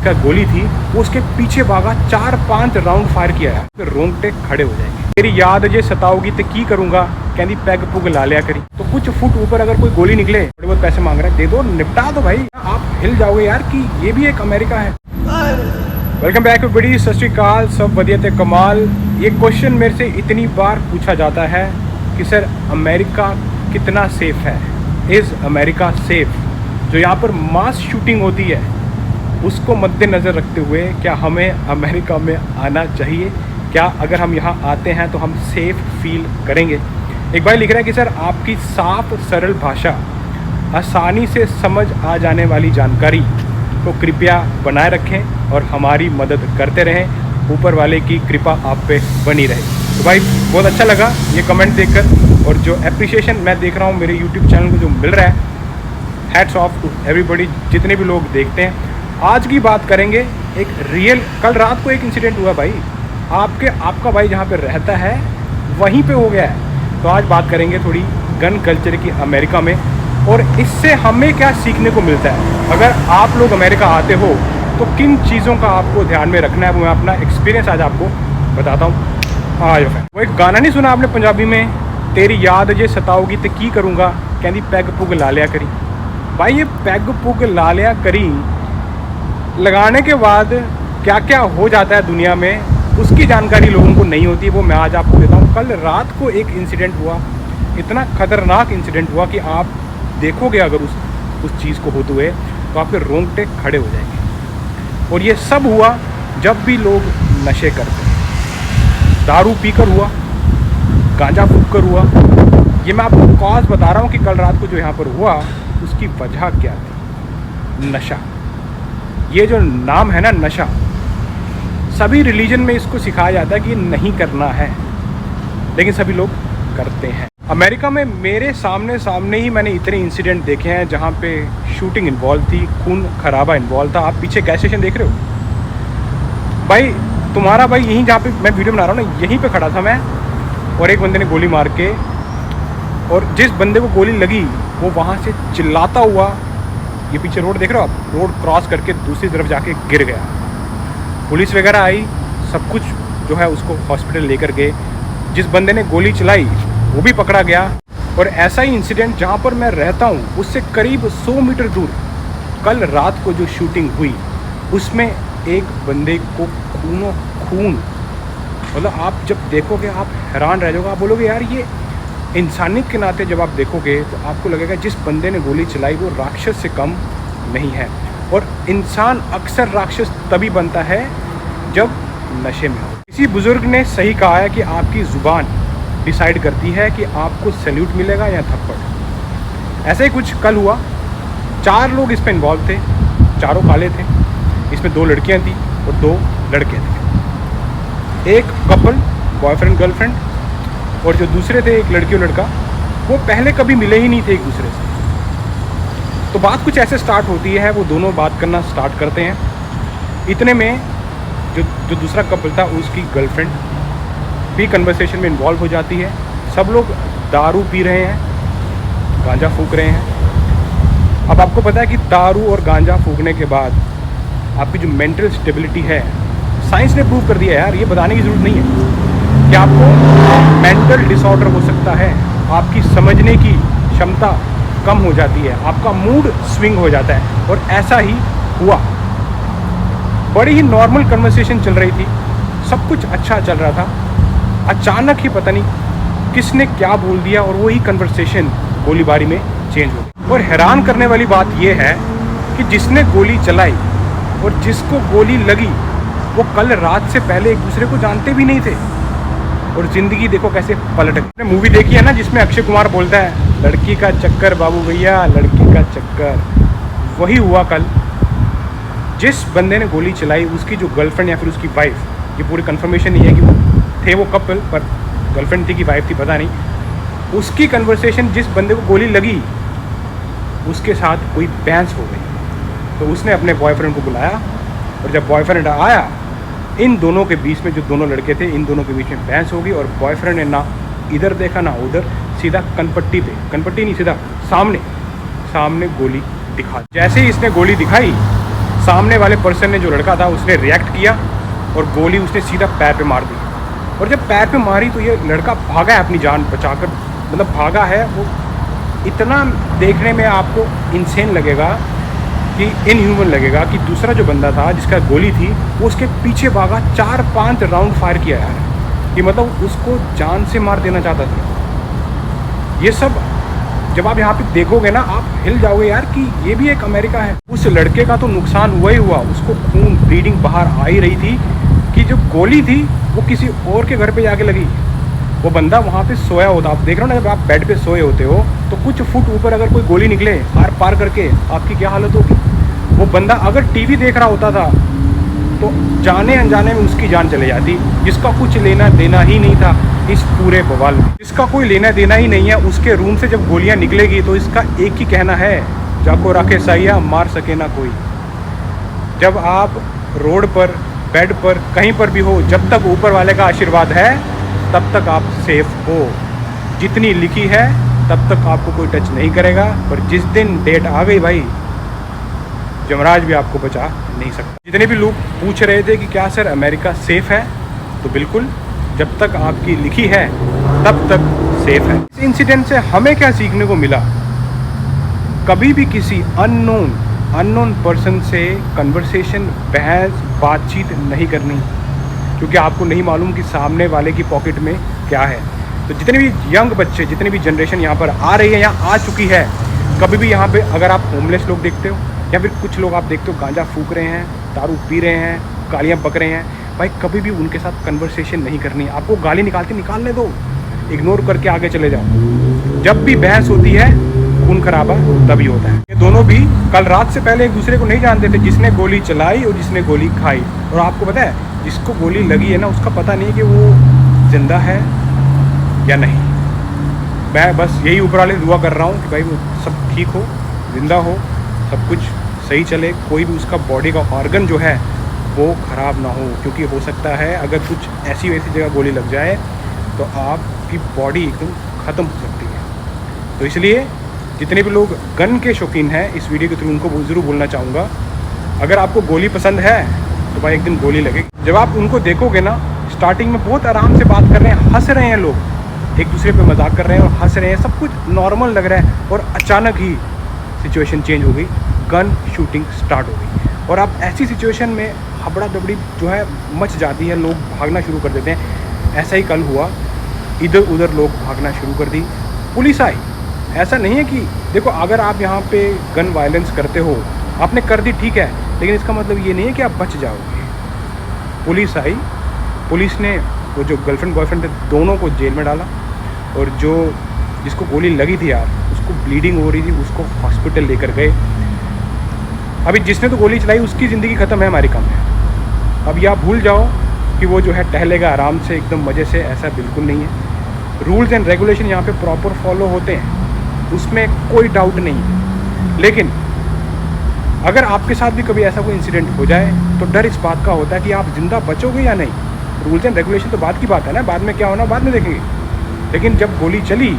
का गोली थी वो उसके पीछे भागा, 4-5 राउंड फायर किया है। फिर रोंगटे खड़े हो जाएंगे। तेरी याद जे सताओगी तो की करूंगा, कहती पैग पुग ला लिया करी। तो कुछ फुट ऊपर अगर कोई गोली निकले, थोड़े बहुत पैसे मांग रहे हैं, दे दो, निपटा दो भाई। आप हिल जाओगे यार कि ये भी एक अमेरिका है। वेलकम बैक बड़ी सत श्री अकाल, सब बढ़िया थे कमाल। ये क्वेश्चन मेरे से इतनी बार पूछा जाता है कि सर अमेरिका कितना सेफ है, इज़ अमेरिका सेफ। जो यहाँ पर मास शूटिंग होती है उसको मद्देनज़र रखते हुए क्या हमें अमेरिका में आना चाहिए? क्या अगर हम यहाँ आते हैं तो हम सेफ फील करेंगे? एक भाई लिख रहा है कि सर आपकी साफ सरल भाषा, आसानी से समझ आ जाने वाली जानकारी को कृपया बनाए रखें और हमारी मदद करते रहें। ऊपर वाले की कृपा आप पे बनी रहे। तो भाई बहुत अच्छा लगा ये कमेंट देखकर, और जो एप्रिसिएशन मैं देख रहा हूँ मेरे यूट्यूब चैनल को जो मिल रहा है, हैट्स ऑफ टू एवरीबॉडी, जितने भी लोग देखते हैं। आज की बात करेंगे एक रियल, कल रात को एक इंसिडेंट हुआ भाई, आपका भाई जहाँ पे रहता है वहीं पे हो गया है। तो आज बात करेंगे थोड़ी गन कल्चर की अमेरिका में, और इससे हमें क्या सीखने को मिलता है। अगर आप लोग अमेरिका आते हो तो किन चीज़ों का आपको ध्यान में रखना है, वो मैं अपना एक्सपीरियंस आज आपको बताता हूँ। आज वो एक गाना नहीं सुना आपने पंजाबी में, तेरी याद जे सताओगी तो की करूँगा, कहती पैग पुग ला लिया करी। भाई ये पैग पुग ला लिया करी लगाने के बाद क्या क्या हो जाता है दुनिया में, उसकी जानकारी लोगों को नहीं होती। वो मैं आज आपको देता हूँ। कल रात को एक इंसिडेंट हुआ, इतना खतरनाक इंसिडेंट हुआ कि आप देखोगे अगर उस चीज़ को होते हुए तो आपके रोंगटे खड़े हो जाएंगे। और ये सब हुआ जब भी लोग नशे करते हैं। दारू पीकर हुआ, गांजा फूंक कर हुआ। ये मैं आपको कॉज बता रहा हूँ कि कल रात को जो यहाँ पर हुआ उसकी वजह क्या थी? नशा। ये जो नाम है ना नशा, सभी रिलीजन में इसको सिखाया जाता है कि नहीं करना है, लेकिन सभी लोग करते हैं। अमेरिका में मेरे सामने ही मैंने इतने इंसिडेंट देखे हैं जहाँ पे शूटिंग इन्वॉल्व थी, खून खराबा इन्वॉल्व था। आप पीछे गैस स्टेशन देख रहे हो भाई, तुम्हारा भाई यहीं जहाँ पे मैं वीडियो बना रहा हूँ ना, यहीं पे खड़ा था मैं, और एक बंदे ने गोली मार के, और जिस बंदे को गोली लगी वो वहाँ से चिल्लाता हुआ, ये पीछे रोड देख रहे हो आप, रोड क्रॉस करके दूसरी तरफ जाके गिर गया। पुलिस वगैरह आई, सब कुछ जो है उसको हॉस्पिटल लेकर गए। जिस बंदे ने गोली चलाई वो भी पकड़ा गया। और ऐसा ही इंसिडेंट जहाँ पर मैं रहता हूँ उससे करीब 100 मीटर दूर कल रात को जो शूटिंग हुई, उसमें एक बंदे को खूनों खून, मतलब आप जब देखोगे आप हैरान रह जाओगे। आप बोलोगे यार ये इंसानियत के नाते जब आप देखोगे तो आपको लगेगा जिस बंदे ने गोली चलाई वो राक्षस से कम नहीं है। और इंसान अक्सर राक्षस तभी बनता है जब नशे में हो। किसी बुज़ुर्ग ने सही कहा है कि आपकी ज़ुबान डिसाइड करती है कि आपको सैल्यूट मिलेगा या थप्पड़। ऐसा ही कुछ कल हुआ। 4 लोग इस पर इन्वॉल्व थे, चारों काले थे। इसमें 2 लड़कियां थी और 2 लड़के थे। एक कपल, बॉयफ्रेंड गर्लफ्रेंड, और जो दूसरे थे एक लड़की और लड़का, वो पहले कभी मिले ही नहीं थे एक दूसरे से। तो बात कुछ ऐसे स्टार्ट होती है, वो दोनों बात करना स्टार्ट करते हैं। इतने में जो दूसरा कपल था उसकी गर्लफ्रेंड भी कन्वर्सेशन में इन्वॉल्व हो जाती है। सब लोग दारू पी रहे हैं, गांजा फूंक रहे हैं। अब आपको पता है कि दारू और गांजा फूंकने के बाद आपकी जो मेंटल स्टेबिलिटी है, साइंस ने प्रूव कर दिया यार, ये बताने की ज़रूरत नहीं है कि आपको मेंटल डिसऑर्डर हो सकता है। आपकी समझने की क्षमता कम हो जाती है, आपका मूड स्विंग हो जाता है। और ऐसा ही हुआ। बड़ी ही नॉर्मल कन्वर्सेशन चल रही थी, सब कुछ अच्छा चल रहा था। अचानक ही पता नहीं किसने क्या बोल दिया और वही कन्वर्सेशन गोलीबारी में चेंज हो गई। और हैरान करने वाली बात यह है कि जिसने गोली चलाई और जिसको गोली लगी वो कल रात से पहले एक दूसरे को जानते भी नहीं थे। और ज़िंदगी देखो कैसे पलट गई। मूवी देखी है ना जिसमें अक्षय कुमार बोलता है लड़की का चक्कर बाबू भैया, लड़की का चक्कर। वही हुआ कल। जिस बंदे ने गोली चलाई उसकी जो गर्लफ्रेंड या फिर उसकी वाइफ, ये पूरी कंफर्मेशन नहीं है कि वो थे वो कपल, पर गर्लफ्रेंड थी कि वाइफ थी पता नहीं, उसकी कन्वर्सेशन जिस बंदे को गोली लगी उसके साथ कोई बहस हो गई। तो उसने अपने बॉयफ्रेंड को बुलाया, और जब बॉयफ्रेंड आया इन दोनों के बीच में, जो दोनों लड़के थे इन दोनों के बीच में बहस हो गई। और बॉयफ्रेंड ने ना इधर देखा ना उधर, सीधा कनपट्टी पे, कनपट्टी नहीं सीधा सामने गोली दिखा। जैसे ही इसने गोली दिखाई सामने वाले पर्सन ने, जो लड़का था, उसने रिएक्ट किया और गोली उसने सीधा पैर पे मार दी। और जब पैर पे मारी तो ये लड़का भागा है अपनी जान बचाकर, मतलब भागा है वो। इतना देखने में आपको इंसेन लगेगा कि इनह्यूमन लगेगा कि दूसरा जो बंदा था जिसका गोली थी वो उसके पीछे भागा, 4-5 राउंड फायर किया यार। कि मतलब उसको जान से मार देना चाहता था। ये सब जब आप यहाँ पे देखोगे ना, आप हिल जाओगे यार कि ये भी एक अमेरिका है। उस लड़के का तो नुकसान हुआ ही हुआ, उसको खून ब्लीडिंग बाहर आ ही रही थी कि जो गोली थी वो किसी और के घर पे जाके लगी। वो बंदा वहाँ पे सोया होता, आप देख रहे हो ना, जब आप बेड पे सोए होते हो तो कुछ फुट ऊपर अगर कोई गोली निकले आर पार करके, आपकी क्या हालत होगी। वो बंदा अगर टीवी देख रहा होता था तो जाने अनजाने में उसकी जान चले जाती, जिसका कुछ लेना देना ही नहीं था इस पूरे बवाल में। इसका कोई लेना देना ही नहीं है, उसके रूम से जब गोलियां निकलेगी तो इसका एक ही कहना है, जाको रखे साइया मार सके ना कोई। जब आप रोड पर, बेड पर, कहीं पर भी हो, जब तक ऊपर वाले का आशीर्वाद है तब तक आप सेफ हो। जितनी लिखी है तब तक आपको कोई टच नहीं करेगा, पर जिस दिन डेट आ गई भाई, यमराज भी आपको बचा नहीं सकता। जितने भी लोग पूछ रहे थे कि क्या सर अमेरिका सेफ है, तो बिल्कुल, जब तक आपकी लिखी है तब तक सेफ है। इस इंसिडेंट से हमें क्या सीखने को मिला? कभी भी किसी अननोन पर्सन से कन्वर्सेशन, बहस, बातचीत नहीं करनी, क्योंकि आपको नहीं मालूम कि सामने वाले की पॉकेट में क्या है। तो जितने भी यंग बच्चे, जितने भी जनरेशन यहाँ पर आ रही है, यहाँ आ चुकी है, कभी भी यहाँ पे अगर आप होमलेस लोग देखते हो या फिर कुछ लोग आप देखते हो गांजा फूक रहे हैं, दारू पी रहे हैं, गालियाँ बक रहे हैं, भाई कभी भी उनके साथ कन्वर्सेशन नहीं करनी। आपको गाली निकालने दो, इग्नोर करके आगे चले जाओ। जब भी बहस होती है, खून खराबा तभी होता है। ये दोनों भी कल रात से पहले एक दूसरे को नहीं जानते थे, जिसने गोली चलाई और जिसने गोली खाई। और आपको पता है, जिसको गोली लगी है ना, उसका पता नहीं कि वो जिंदा है या नहीं। मैं बस यही ऊपर वाले दुआ कर रहा हूँ कि भाई वो सब ठीक हो, जिंदा हो, सब कुछ सही चले, कोई भी उसका बॉडी का ऑर्गन जो है वो ख़राब ना हो। क्योंकि हो सकता है अगर कुछ ऐसी वैसी जगह गोली लग जाए तो आपकी बॉडी एकदम ख़त्म हो सकती है। तो इसलिए जितने भी लोग गन के शौकीन हैं, इस वीडियो के थ्रू उनको ज़रूर बोलना चाहूँगा, अगर आपको गोली पसंद है तो भाई एक दिन गोली लगेगी। जब आप उनको देखोगे ना, स्टार्टिंग में बहुत आराम से बात कर रहे हैं, हंस रहे हैं लोग, एक दूसरे पे मजाक कर रहे हैं और हंस रहे हैं, सब कुछ नॉर्मल लग रहा है, और अचानक ही सिचुएशन चेंज हो गई, गन शूटिंग स्टार्ट हो गई। और आप ऐसी सिचुएशन में हबड़ा दबड़ी जो है मच जाती है, लोग भागना शुरू कर देते हैं। ऐसा ही कल हुआ, इधर उधर लोग भागना शुरू कर दी, पुलिस आई। ऐसा नहीं है कि देखो, अगर आप यहाँ पे गन वायलेंस करते हो, आपने कर दी ठीक है, लेकिन इसका मतलब ये नहीं है कि आप बच जाओगे। पुलिस आई, पुलिस ने वो जो गर्लफ्रेंड बॉयफ्रेंड थे दोनों को जेल में डाला, और जो जिसको गोली लगी थी यार, उसको ब्लीडिंग हो रही थी, उसको हॉस्पिटल लेकर गए। अभी जिसने तो गोली चलाई उसकी ज़िंदगी ख़त्म है अमेरिका में। अब या भूल जाओ कि वो जो है टहलेगा आराम से एकदम मज़े से, ऐसा बिल्कुल नहीं है। रूल्स एंड रेगुलेशन यहाँ पे प्रॉपर फॉलो होते हैं, उसमें कोई डाउट नहीं है। लेकिन अगर आपके साथ भी कभी ऐसा कोई इंसिडेंट हो जाए तो डर इस बात का होता है कि आप ज़िंदा बचोगे या नहीं। रूल्स एंड रेगुलेशन तो बात की बात है ना, बाद में क्या होना बाद में देखेंगे। लेकिन जब गोली चली,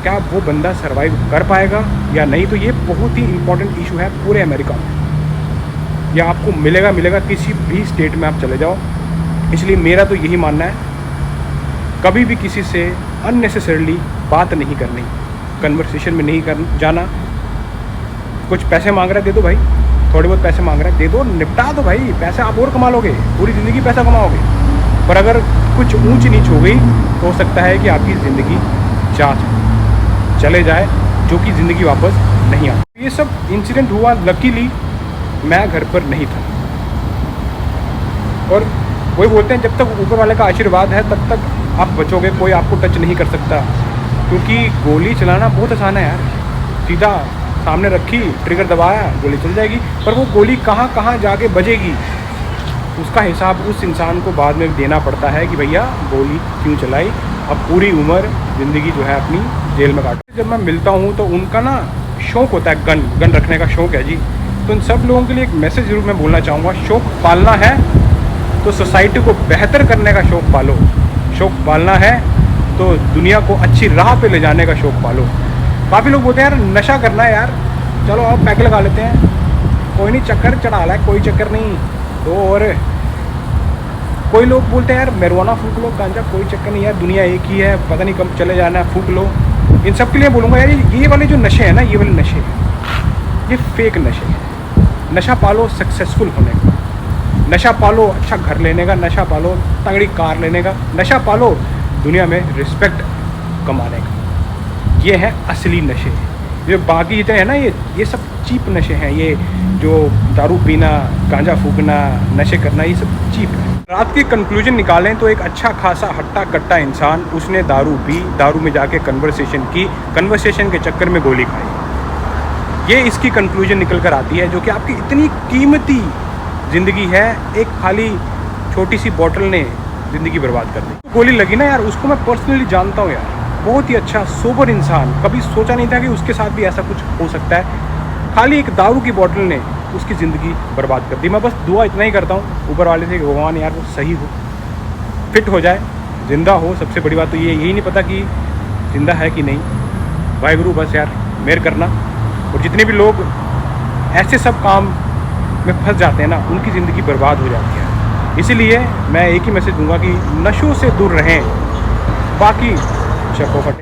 क्या वो बंदा सर्वाइव कर पाएगा या नहीं, तो ये बहुत ही इंपॉर्टेंट इशू है पूरे अमेरिका में। यह आपको मिलेगा किसी भी स्टेट में आप चले जाओ। इसलिए मेरा तो यही मानना है, कभी भी किसी से अननेसेसरली बात नहीं करनी, कन्वर्सेशन में नहीं कर जाना। कुछ पैसे मांग रहा है दे दो भाई, थोड़े बहुत पैसे मांग रहा है दे दो, निपटा दो भाई। पैसे आप और कमा लोगे, पूरी ज़िंदगी पैसा कमाओगे। पर अगर कुछ ऊंच नीच हो गई तो हो सकता है कि आपकी ज़िंदगी चले जाए, जो कि ज़िंदगी वापस नहीं आती। ये सब इंसिडेंट हुआ, लकीली मैं घर पर नहीं था। और वही बोलते हैं, जब तक ऊपर वाले का आशीर्वाद है तब तक आप बचोगे, कोई आपको टच नहीं कर सकता। क्योंकि गोली चलाना बहुत आसान है यार, सीधा सामने रखी, ट्रिगर दबाया, गोली चल जाएगी। पर वो गोली कहाँ कहाँ जाके बजेगी, उसका हिसाब उस इंसान को बाद में देना पड़ता है कि भैया गोली क्यों चलाई, अब पूरी उम्र ज़िंदगी जो है अपनी जेल में काटी। जब मैं मिलता हूँ तो उनका ना शौक़ होता है, गन रखने का शौक़ है जी। तो इन सब लोगों के लिए एक मैसेज ज़रूर मैं बोलना चाहूँगा, शौक़ पालना है तो सोसाइटी को बेहतर करने का शौक़ पालो, शौक़ पालना है तो दुनिया को अच्छी राह पे ले जाने का शौक़ पालो। काफ़ी लोग बोलते हैं यार नशा करना है यार, चलो आप पैक लगा लेते हैं, कोई नहीं, चक्कर चढ़ा ला, कोई चक्कर नहीं। तो और कोई लोग बोलते हैं यार marijuana फूक लो, गांजा, कोई चक्कर नहीं यार, दुनिया एक ही है, पता नहीं कब चले जाना है, फूक लो। इन सब के लिए बोलूँगा यार, ये वाले जो नशे हैं ना, ये वाले नशे ये फेक नशे हैं। नशा पालो सक्सेसफुल होने का, नशा पालो अच्छा घर लेने का, नशा पालो तगड़ी कार लेने का, नशा पालो दुनिया में रिस्पेक्ट कमाने का। ये है असली नशे। ये बाकी जितने हैं ना, ये सब चीप नशे हैं। ये जो दारू पीना, गांजा फूकना, नशे करना, ये सब चीप है। रात की कंक्लूजन निकालें तो एक अच्छा खासा हट्टा कट्टा इंसान, उसने दारू पी, दारू में जाके कन्वर्सेशन की, कन्वर्सेशन के चक्कर में गोली खाई। ये इसकी कंक्लूजन निकल कर आती है, जो कि आपकी इतनी कीमती ज़िंदगी है, एक खाली छोटी सी बॉटल ने ज़िंदगी बर्बाद कर दी। गोली लगी ना यार, उसको मैं पर्सनली जानता हूँ यार, बहुत ही अच्छा सोबर इंसान, कभी सोचा नहीं था कि उसके साथ भी ऐसा कुछ हो सकता है। खाली एक दारू की बॉटल ने उसकी ज़िंदगी बर्बाद कर दी। मैं बस दुआ इतना ही करता हूँ ऊपर वाले से कि भगवान यार वो सही हो, फिट हो जाए, ज़िंदा हो। सबसे बड़ी बात तो ये, यही नहीं पता कि ज़िंदा है कि नहीं। वाहिगुरु बस यार मेहर करना। और जितने भी लोग ऐसे सब काम में फंस जाते हैं ना, उनकी ज़िंदगी बर्बाद हो जाती है। इसीलिए मैं एक ही मैसेज दूंगा कि नशों से दूर रहें, बाकी चको फटे।